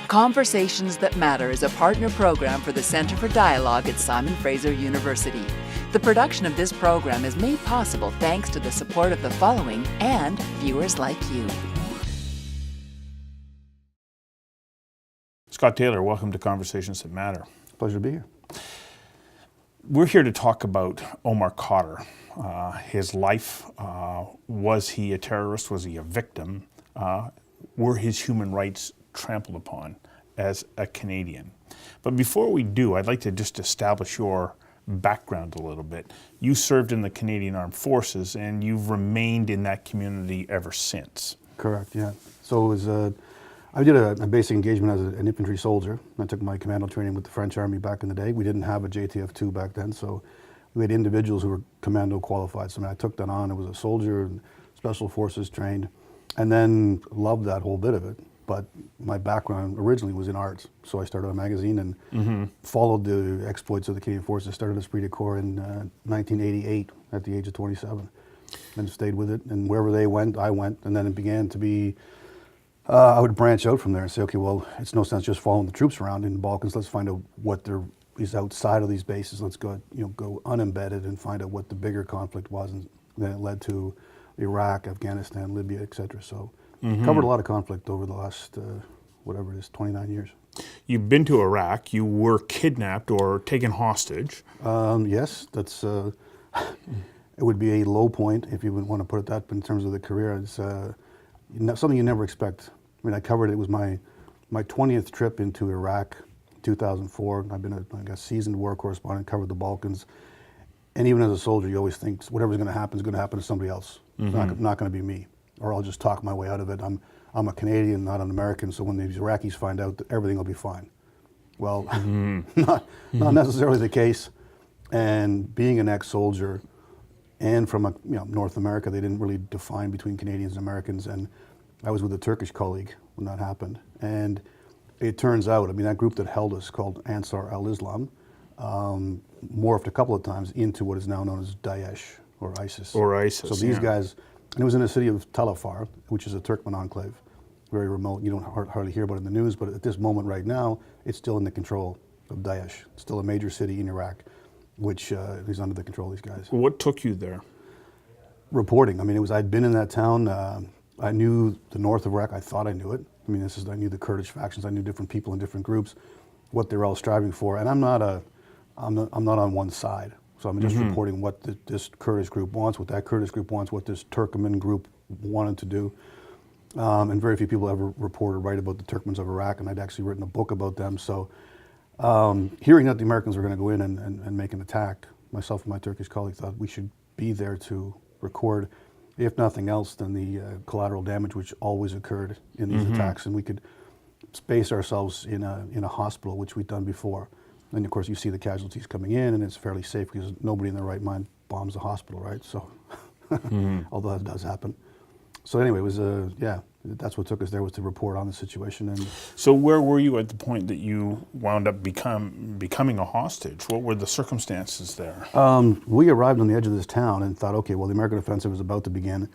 Conversations That Matter is a partner program for the Centre for Dialogue at Simon Fraser University. The production of this program is made possible thanks to the support of the following and viewers like you. Scott Taylor, welcome to Conversations That Matter. Pleasure to be here. We're here to talk about Omar Khadr. His life, was he a terrorist? Was he a victim? Were his human rights trampled upon as a Canadian? But before we do, I'd like to just establish your background a little bit. You served in the Canadian Armed Forces and you've remained in that community ever since. Correct, yeah. So it was, I did a basic engagement as an infantry soldier. I took my commando training with the French Army back in the day. We didn't have a JTF-2 back then, so we had individuals who were commando qualified. So I took that on. I was a soldier and special forces trained, and then loved that whole bit of it. But my background originally was in arts, so I started a magazine and followed the exploits of the Canadian Forces. Started Esprit de Corps in 1988 at the age of 27, and stayed with it. And wherever they went, I went. And then it began to be, I would branch out from there and say, okay, well, it's no sense just following the troops around in the Balkans. Let's find out what there is outside of these bases. Let's go, go unembedded and find out what the bigger conflict was. And then it led to Iraq, Afghanistan, Libya, etc. So. Covered a lot of conflict over the last, whatever it is, 29 years. You've been to Iraq. You were kidnapped or taken hostage. Yes, that's, it would be a low point, if you would want to put it that, in terms of the career. It's something you never expect. I mean, I covered it. It was my 20th trip into Iraq, 2004. I've been a seasoned war correspondent, covered the Balkans. And even as a soldier, you always think whatever's going to happen is going to happen to somebody else. It's not going to be me. Or I'll just talk my way out of it. I'm a Canadian, not an American, so when these Iraqis find out, everything will be fine. Well, not necessarily the case. And being an ex-soldier, and from North America, they didn't really define between Canadians and Americans. And I was with a Turkish colleague when that happened. And it turns out, that group that held us, called Ansar-al-Islam, morphed a couple of times into what is now known as Daesh or ISIS. So these guys. And it was in the city of Tel Afar, which is a Turkmen enclave, very remote. You don't hardly hear about it in the news, but at this moment right now, it's still in the control of Daesh. It's still a major city in Iraq, which is under the control of these guys. What took you there? Reporting. I'd been in that town. I knew the north of Iraq. I thought I knew it. I knew the Kurdish factions. I knew different people in different groups, what they're all striving for. And I'm not on one side. So I'm just reporting what this Kurdish group wants, what that Kurdish group wants, what this Turkmen group wanted to do. And very few people ever report or write about the Turkmens of Iraq, and I'd actually written a book about them. So hearing that the Americans were going to go in and make an attack, myself and my Turkish colleague thought we should be there to record, if nothing else, than the collateral damage which always occurred in these attacks. And we could space ourselves in a hospital, which we'd done before. And of course, you see the casualties coming in, and it's fairly safe because nobody in their right mind bombs a hospital, right? So, although that does happen. So anyway, it was that's what took us there, was to report on the situation. And so, where were you at the point that you wound up becoming a hostage? What were the circumstances there? We arrived on the edge of this town and thought, okay, well, the American offensive is about to begin,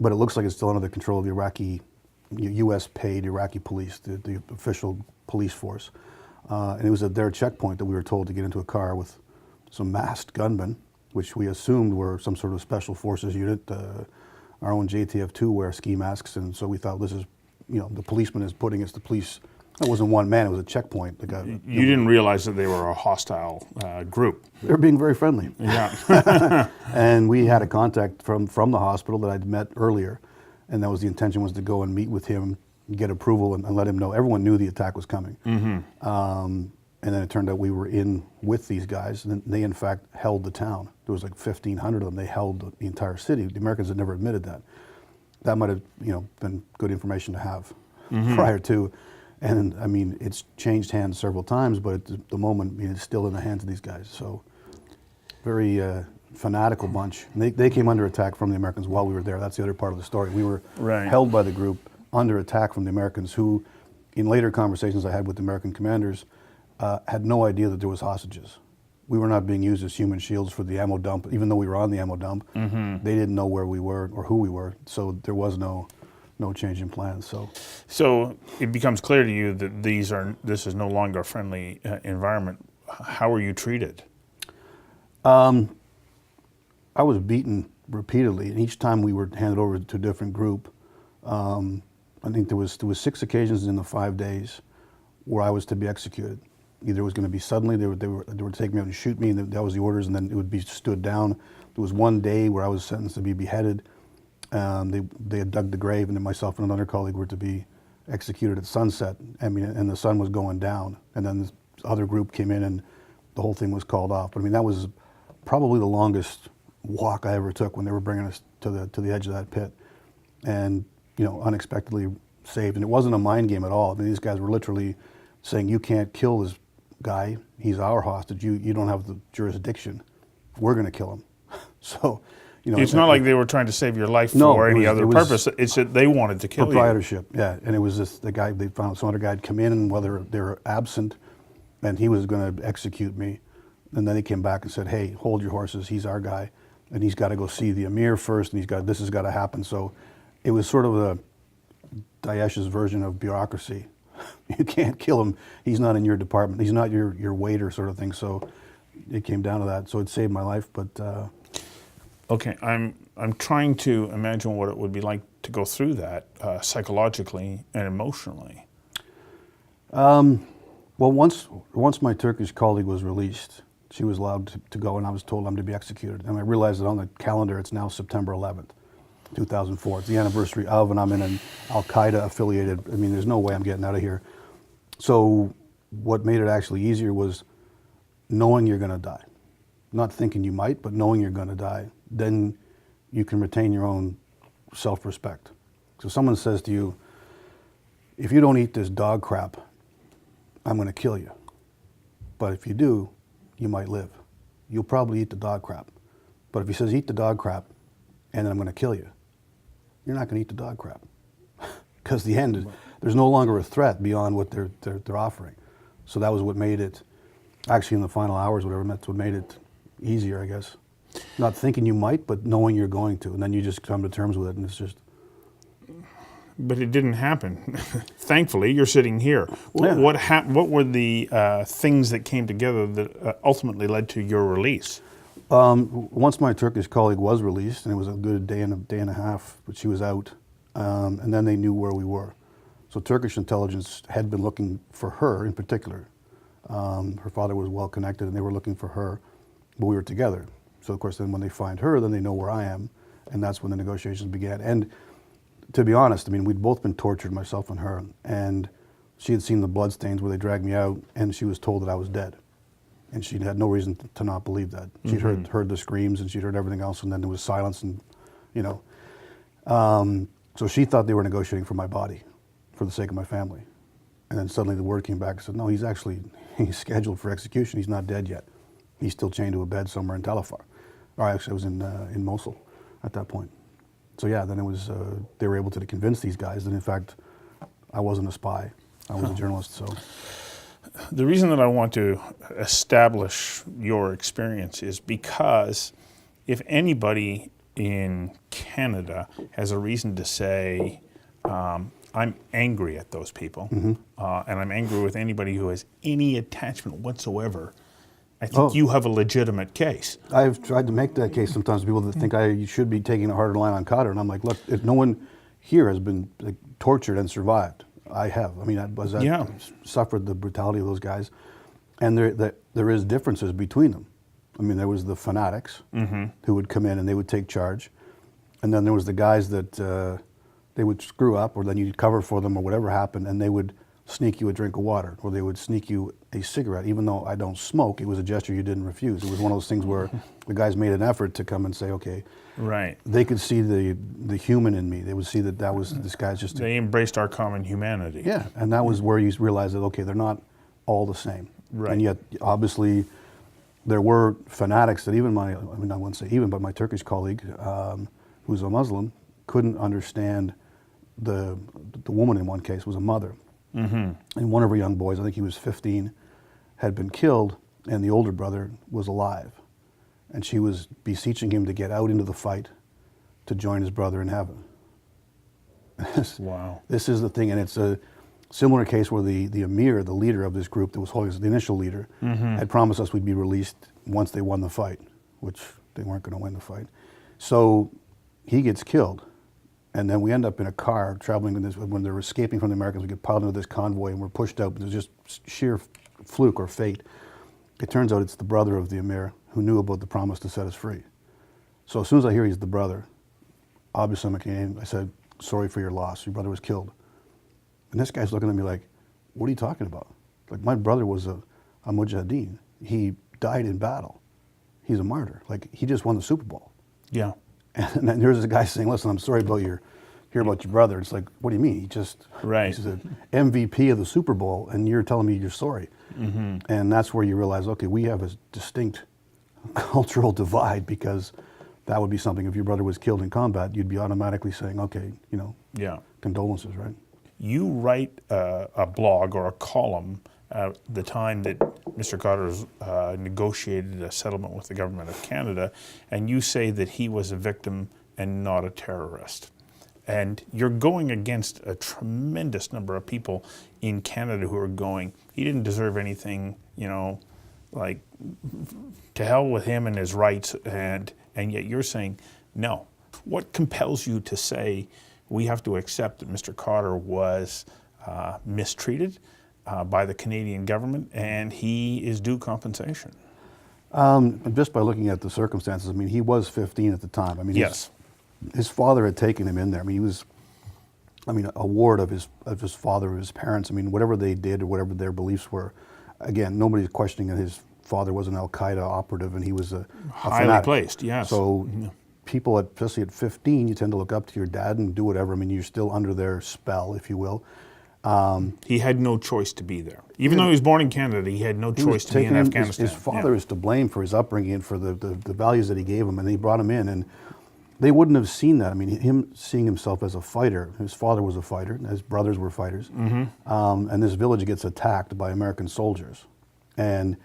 but it looks like it's still under the control of the Iraqi, U.S.-paid Iraqi police, the official police force. And it was at their checkpoint that we were told to get into a car with some masked gunmen, which we assumed were some sort of special forces unit. Our own JTF-2 wear ski masks, and so we thought this is, the policeman is putting us, the police, it wasn't one man, it was a checkpoint. You didn't realize that they were a hostile group. They were being very friendly. Yeah. And we had a contact from the hospital that I'd met earlier, and that was the intention, was to go and meet with him, get approval, and let him know. Everyone knew the attack was coming. And then it turned out we were in with these guys, and they in fact held the town. There was like 1,500 of them. They held the entire city. The Americans had never admitted that. That might have been good information to have prior to. And it's changed hands several times, but at the moment, it's still in the hands of these guys. So very fanatical bunch. And they came under attack from the Americans while we were there. That's the other part of the story. We were held by the group under attack from the Americans, who, in later conversations I had with the American commanders, had no idea that there was hostages. We were not being used as human shields for the ammo dump, even though we were on the ammo dump. They didn't know where we were or who we were, so there was no no change in plans. So it becomes clear to you that this is no longer a friendly environment. How are you treated? I was beaten repeatedly, and each time we were handed over to a different group. I think there was 6 occasions in the 5 days where I was to be executed. Either it was going to be suddenly, they would take me out and shoot me, and that was the orders, and then it would be stood down. There was one day where I was sentenced to be beheaded. They had dug the grave, and then myself and another colleague were to be executed at sunset. And the sun was going down, and then this other group came in, and the whole thing was called off. But I mean, that was probably the longest walk I ever took when they were bringing us to the edge of that pit, and unexpectedly saved. And it wasn't a mind game at all. I mean, these guys were literally saying, "You can't kill this guy. He's our hostage. You don't have the jurisdiction. We're going to kill him." So, it's not like they were trying to save your life for any other purpose. It's that they wanted to kill you. Proprietorship, yeah. And it was just the guy, they found some other guy had come in, and whether they were absent, and he was going to execute me. And then he came back and said, "Hey, hold your horses. He's our guy, and he's got to go see the emir first, and this has got to happen." So it was sort of a Daesh's version of bureaucracy. You can't kill him. He's not in your department. He's not your waiter, sort of thing. So it came down to that. So it saved my life. But okay, I'm trying to imagine what it would be like to go through that psychologically and emotionally. Well, once my Turkish colleague was released, she was allowed to go, and I was told I'm to be executed. And I realized that on the calendar, it's now September 11th. 2004. It's the anniversary of, and I'm in an Al-Qaeda affiliated. I mean, there's no way I'm getting out of here. So what made it actually easier was knowing you're going to die. Not thinking you might, but knowing you're going to die. Then you can retain your own self-respect. So someone says to you, "If you don't eat this dog crap, I'm going to kill you. But if you do, you might live. You'll probably eat the dog crap. But if he says, eat the dog crap, and then I'm going to kill you, you're not going to eat the dog crap." Because the end, there's no longer a threat beyond what they're offering. So that was what made it, actually in the final hours, whatever, that's what made it easier, I guess. Not thinking you might, but knowing you're going to. And then you just come to terms with it, and it's just... But it didn't happen. Thankfully, you're sitting here. Yeah. What were the things that came together that ultimately led to your release? Once my Turkish colleague was released, and it was a good day and a half, but she was out, and then they knew where we were. So Turkish intelligence had been looking for her in particular. Her father was well connected, and they were looking for her, but we were together. So of course, then when they find her, then they know where I am, and that's when the negotiations began. And to be honest, I mean, we'd both been tortured, myself and her, and she had seen the bloodstains where they dragged me out, and she was told that I was dead. And she had no reason to not believe that. She'd heard the screams, and she'd heard everything else, and then there was silence, and so she thought they were negotiating for my body, for the sake of my family. And then suddenly the word came back and said, "No, he's scheduled for execution. He's not dead yet. He's still chained to a bed somewhere in Tel Afar." Or actually, I was in Mosul at that point. So yeah, then it was they were able to convince these guys that in fact I wasn't a spy. I was a journalist. So. The reason that I want to establish your experience is because if anybody in Canada has a reason to say, I'm angry at those people, and I'm angry with anybody who has any attachment whatsoever, I think you have a legitimate case. I've tried to make that case sometimes to people that think I should be taking a harder line on Khadr, and I'm like, look, if no one here has been tortured and survived, I have. I mean, I suffered the brutality of those guys, and there is differences between them. I mean, there was the fanatics who would come in and they would take charge, and then there was the guys that they would screw up, or then you'd cover for them, or whatever happened, and they would sneak you a drink of water, or they would sneak you a cigarette. Even though I don't smoke, it was a gesture you didn't refuse. It was one of those things where the guys made an effort to come and say, okay. Right. They could see the human in me. They would see that was, this guy's just... They embraced our common humanity. Yeah, and that was where you realized that, okay, they're not all the same. Right. And yet, obviously, there were fanatics that even I wouldn't say even, but my Turkish colleague, who's a Muslim, couldn't understand the woman in one case was a mother. And one of her young boys, I think he was 15, had been killed, and the older brother was alive. And she was beseeching him to get out into the fight to join his brother in heaven. Wow. This is the thing, and it's a similar case where the emir, the leader of this group that was holding us, the initial leader, had promised us we'd be released once they won the fight, which they weren't going to win the fight. So he gets killed, and then we end up in a car traveling in this. When they're escaping from the Americans, we get piled into this convoy, and we're pushed out. But it's just sheer fluke or fate. It turns out it's the brother of the emir who knew about the promise to set us free. So as soon as I hear he's the brother, obviously I'm a Canadian. I said, "Sorry for your loss. Your brother was killed." And this guy's looking at me like, "What are you talking about?" Like, my brother was a mujahideen. He died in battle. He's a martyr. Like, he just won the Super Bowl. Yeah. And then there's this guy saying, "Listen, I'm sorry about your brother." It's like, what do you mean? He just Right. he's the MVP of the Super Bowl, and you're telling me you're sorry. And that's where you realize, okay, we have a distinct cultural divide, because that would be something, if your brother was killed in combat, you'd be automatically saying, okay, Yeah. condolences, right? You write a blog or a column at the time that Mr. Khadr negotiated a settlement with the government of Canada, and you say that he was a victim and not a terrorist. And you're going against a tremendous number of people in Canada who are going, he didn't deserve anything, like, to hell with him and his rights, and yet you're saying, no. What compels you to say we have to accept that Mr. Khadr was mistreated by the Canadian government and he is due compensation? Just by looking at the circumstances, I mean, he was 15 at the time. I mean, yes. His father had taken him in there. I mean, he was, a ward of his father, of his parents. I mean, whatever they did or whatever their beliefs were, again, nobody's questioning that his father was an Al-Qaeda operative and he was a highly fanatic. placed, yes. So people, especially at 15, you tend to look up to your dad and do whatever. I mean, you're still under their spell, if you will. He had no choice to be there. Even though he was born in Canada, he had no choice to be in Afghanistan. His father is to blame for his upbringing and for the values that he gave him, and they brought him in, and they wouldn't have seen that. I mean, him seeing himself as a fighter, his father was a fighter, and his brothers were fighters, and this village gets attacked by American soldiers, and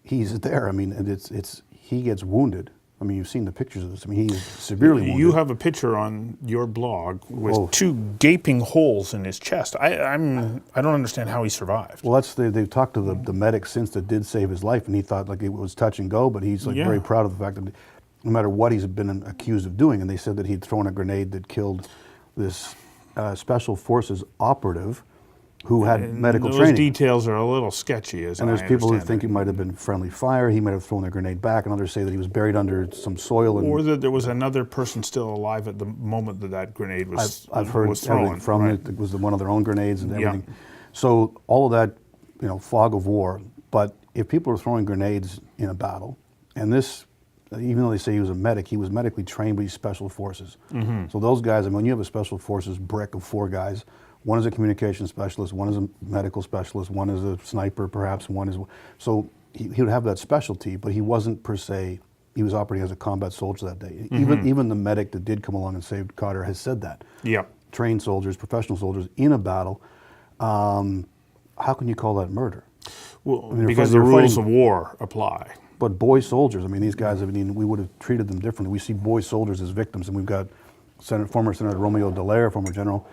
he's there. I mean, and he gets wounded. I mean, you've seen the pictures of this. I mean, he's severely wounded. You have a picture on your blog with two gaping holes in his chest. I don't understand how he survived. Well, they've talked to the medic since that did save his life, and he thought like it was touch and go, but he's like very proud of the fact that no matter what he's been accused of doing, and they said that he'd thrown a grenade that killed this special forces operative who had medical training. Those details are a little sketchy, and there's people who think it might have been friendly fire. He might have thrown the grenade back, and others say that he was buried under some soil. Or that there was another person still alive at the moment that grenade was thrown. I've heard everything from it. It was one of their own grenades and everything. So all of that, fog of war. But if people are throwing grenades in a battle, and this, even though they say he was a medic, he was medically trained, but he's special forces. So those guys, I mean, when you have a special forces brick of 4 guys, one is a communication specialist, one is a medical specialist, one is a sniper perhaps, one is... So he would have that specialty, but he wasn't per se, he was operating as a combat soldier that day. Even the medic that did come along and saved Khadr has said that. Yeah. Trained soldiers, professional soldiers in a battle, how can you call that murder? Well, because the rules of war apply. But boy soldiers, I mean, these guys, we would have treated them differently. We see boy soldiers as victims, and we've got former Senator Romeo Dallaire, former general,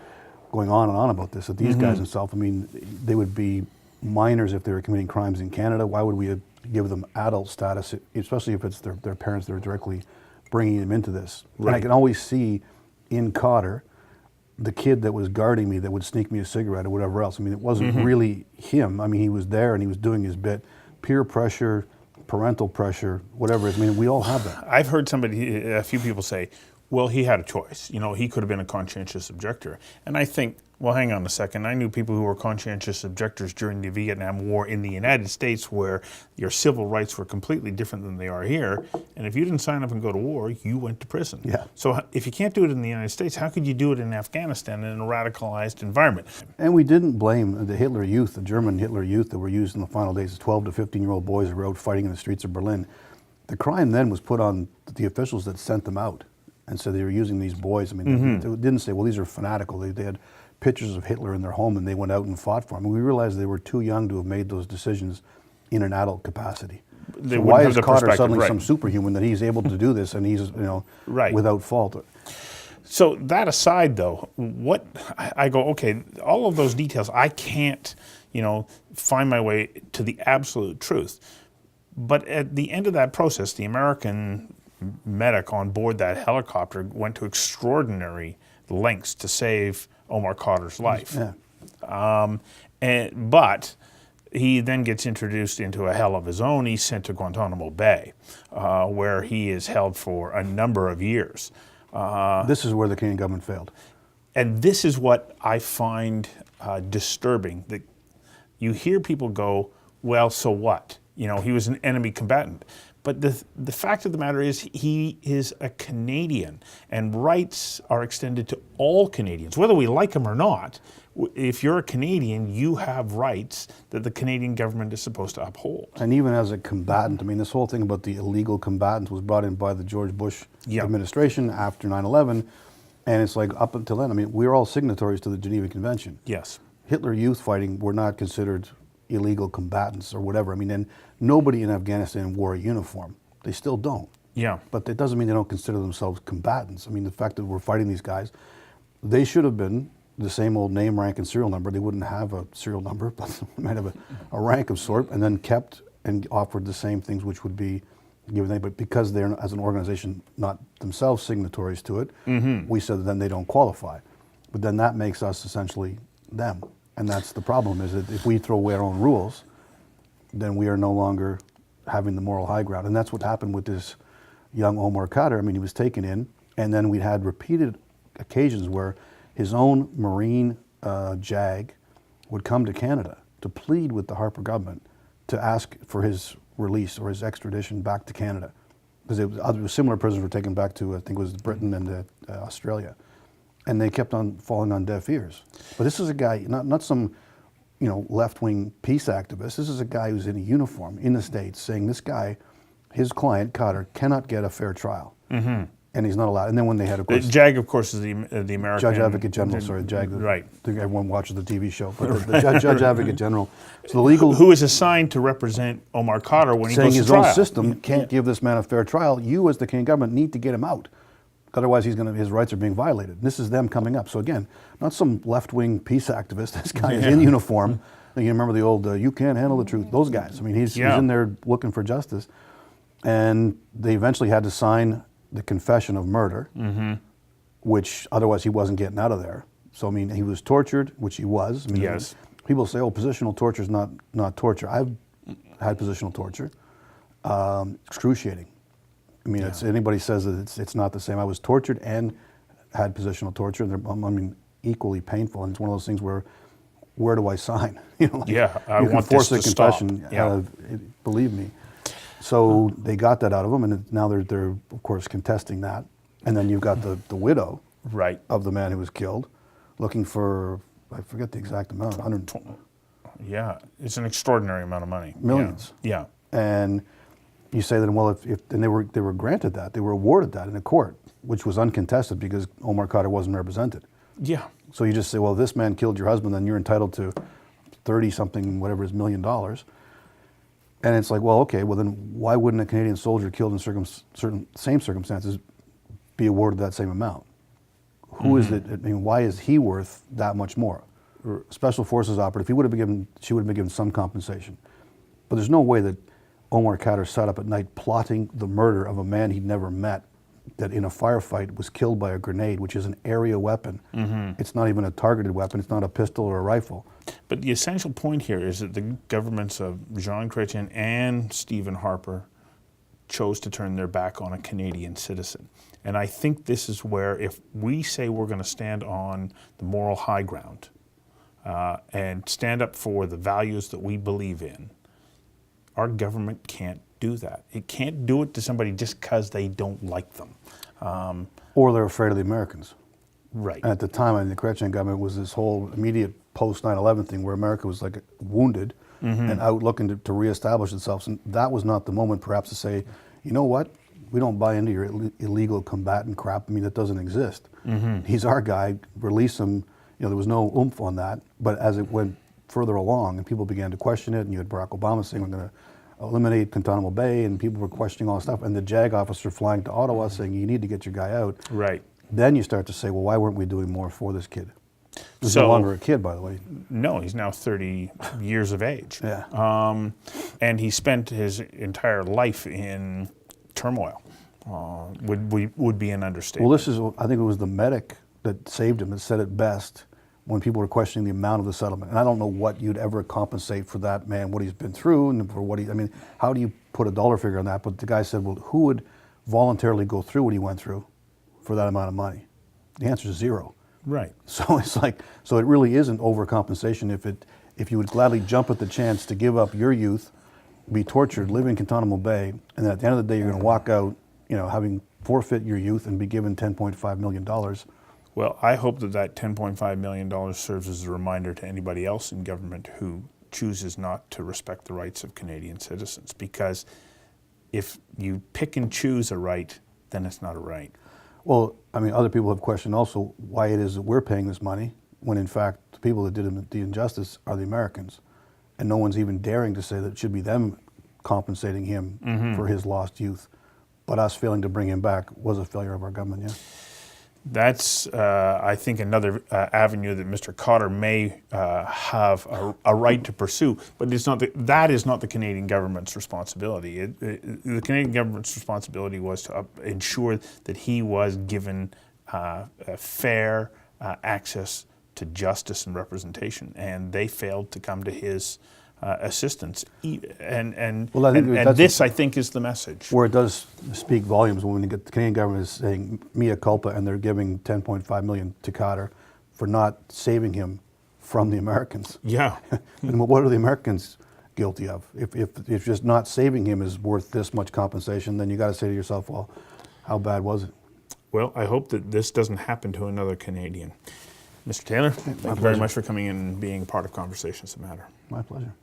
going on and on about this, that these guys themselves, I mean, they would be minors if they were committing crimes in Canada. Why would we give them adult status, especially if it's their parents that are directly bringing them into this? Right. And I can always see in Khadr the kid that was guarding me that would sneak me a cigarette or whatever else. I mean, it wasn't really him. I mean, he was there and he was doing his bit. Peer pressure, parental pressure, whatever it is. I mean, we all have that. I've heard a few people say, well, he had a choice. He could have been a conscientious objector. And I think, well, hang on a second. I knew people who were conscientious objectors during the Vietnam War in the United States where your civil rights were completely different than they are here. And if you didn't sign up and go to war, you went to prison. Yeah. So if you can't do it in the United States, how could you do it in Afghanistan in a radicalized environment? And we didn't blame the Hitler Youth, the German Hitler Youth that were used in the final days, 12 to 15-year-old boys who were out fighting in the streets of Berlin. The crime then was put on the officials that sent them out. And so they were using these boys. I mean, they didn't say, well, these are fanatical. They had pictures of Hitler in their home and they went out and fought for him. And we realized they were too young to have made those decisions in an adult capacity. So why is Khadr suddenly some superhuman that he's able to do this and he's, without fault? So that aside, though, what I go, okay, all of those details, I can't, find my way to the absolute truth. But at the end of that process, the American medic on board that helicopter went to extraordinary lengths to save Omar Khadr's life. Yeah. But he then gets introduced into a hell of his own. He's sent to Guantanamo Bay, where he is held for a number of years. This is where the Canadian government failed. And this is what I find disturbing. That you hear people go, well, so what? He was an enemy combatant. But the fact of the matter is he is a Canadian, and rights are extended to all Canadians, whether we like them or not. If you're a Canadian, you have rights that the Canadian government is supposed to uphold. And even as a combatant, I mean, this whole thing about the illegal combatants was brought in by the George Bush administration after 9/11, and it's like up until then, I mean, we're all signatories to the Geneva Convention. Yes. Hitler Youth fighting were not considered illegal combatants or whatever. I mean, and nobody in Afghanistan wore a uniform. They still don't. Yeah. But that doesn't mean they don't consider themselves combatants. I mean, the fact that we're fighting these guys, they should have been the same old name, rank, and serial number. They wouldn't have a serial number, but they might have a rank of sort, and then kept and offered the same things which would be given them. But because they're, as an organization, not themselves signatories to it, we said that then they don't qualify. But then that makes us essentially them. And that's the problem, is that if we throw away our own rules, then we are no longer having the moral high ground. And that's what happened with this young Omar Khadr. I mean, he was taken in, and then we had repeated occasions where his own Marine JAG would come to Canada to plead with the Harper government to ask for his release or his extradition back to Canada. Because similar prisoners were taken back to, I think it was Britain and Australia. And they kept on falling on deaf ears. But this is a guy, not some left-wing peace activist. This is a guy who's in a uniform in the States saying this guy, his client, Khadr, cannot get a fair trial. And he's not allowed. And then when they had, of course... The JAG, of course, is the American... Judge Advocate General, sorry, JAG. Right. I think everyone watches the TV show. But the Judge Advocate General, so the legal... Who is assigned to represent Omar Khadr when he goes to trial. Saying his own system can't give this man a fair trial. You, as the Canadian government, need to get him out. Otherwise, his rights are being violated. And this is them coming up. So again, not some left-wing peace activist. This guy is in uniform. You remember the old, you can't handle the truth. Those guys. I mean, he's in there looking for justice. And they eventually had to sign the confession of murder, which otherwise he wasn't getting out of there. So, I mean, he was tortured, which he was. I mean, yes. People say, oh, positional torture is not torture. I've had positional torture. Excruciating. I mean, anybody says that it's not the same. I was tortured and had positional torture. And they're, equally painful. And it's one of those things where do I sign? I you can want force this a to confession. stop. Believe me. So they got that out of him, and now they're of course contesting that. And then you've got the widow of the man who was killed, looking for, I forget the exact amount, 120. Yeah, it's an extraordinary amount of money. Millions. Yeah. And you say that, well, and they were granted that, they were awarded that in a court, which was uncontested because Omar Khadr wasn't represented. Yeah. So you just say, well, if this man killed your husband, then you're entitled to 30-something, whatever is $1 million. And it's like, well, okay, well then why wouldn't a Canadian soldier killed in same circumstances be awarded that same amount? Who is it? I mean, why is he worth that much more? Special Forces operative, she would have been given some compensation. But there's no way that Omar Khadr sat up at night plotting the murder of a man he'd never met, that in a firefight was killed by a grenade, which is an area weapon. It's not even a targeted weapon. It's not a pistol or a rifle. But the essential point here is that the governments of Jean Chrétien and Stephen Harper chose to turn their back on a Canadian citizen. And I think this is where, if we say we're going to stand on the moral high ground and stand up for the values that we believe in, our government can't do that. It can't do it to somebody just because they don't like them. Or they're afraid of the Americans. Right. And at the time, I think the Chrétien government was this whole immediate post-9/11 thing where America was like wounded and out looking to reestablish itself. And that was not the moment perhaps to say, you know what, we don't buy into your illegal combatant crap. I mean, that doesn't exist. He's our guy, release him. There was no oomph on that. But as it went further along and people began to question it, and you had Barack Obama saying we're going to eliminate Guantanamo Bay, and people were questioning all this stuff, and the JAG officer flying to Ottawa saying you need to get your guy out. Right. then you start to say, well, why weren't we doing more for this kid? He's So- no longer a kid, by the way. No, he's now 30 years of age. Yeah. And he spent his entire life in turmoil. Would be an understatement. Well, I think it was the medic that saved him that said it best when people were questioning the amount of the settlement. And I don't know what you'd ever compensate for that man, what he's been through, and for what I mean, how do you put a dollar figure on that? But the guy said, well, who would voluntarily go through what he went through for that amount of money? The answer is zero. Right. So it's like, so it really isn't overcompensation if you would gladly jump at the chance to give up your youth, be tortured, live in Guantanamo Bay, and then at the end of the day you're going to walk out, having forfeit your youth and be given $10.5 million. Well, I hope that $10.5 million serves as a reminder to anybody else in government who chooses not to respect the rights of Canadian citizens. Because if you pick and choose a right, then it's not a right. Well, I mean, other people have questioned also why it is that we're paying this money when in fact the people that did him the injustice are the Americans. And no one's even daring to say that it should be them compensating him for his lost youth. But us failing to bring him back was a failure of our government, yeah. That's, I think, another avenue that Mr. Khadr may have a right to pursue, but that is not the Canadian government's responsibility. The Canadian government's responsibility was to ensure that he was given fair access to justice and representation, and they failed to come to his assistance. And this, I think, is the message. Where it does speak volumes when the Canadian government is saying mea culpa and they're giving $10.5 million to Khadr for not saving him from the Americans. Yeah. And what are the Americans guilty of? If just not saving him is worth this much compensation, then you got to say to yourself, well, how bad was it? Well, I hope that this doesn't happen to another Canadian. Mr. Taylor, thank you very much for coming in and being part of Conversations That Matter. My pleasure.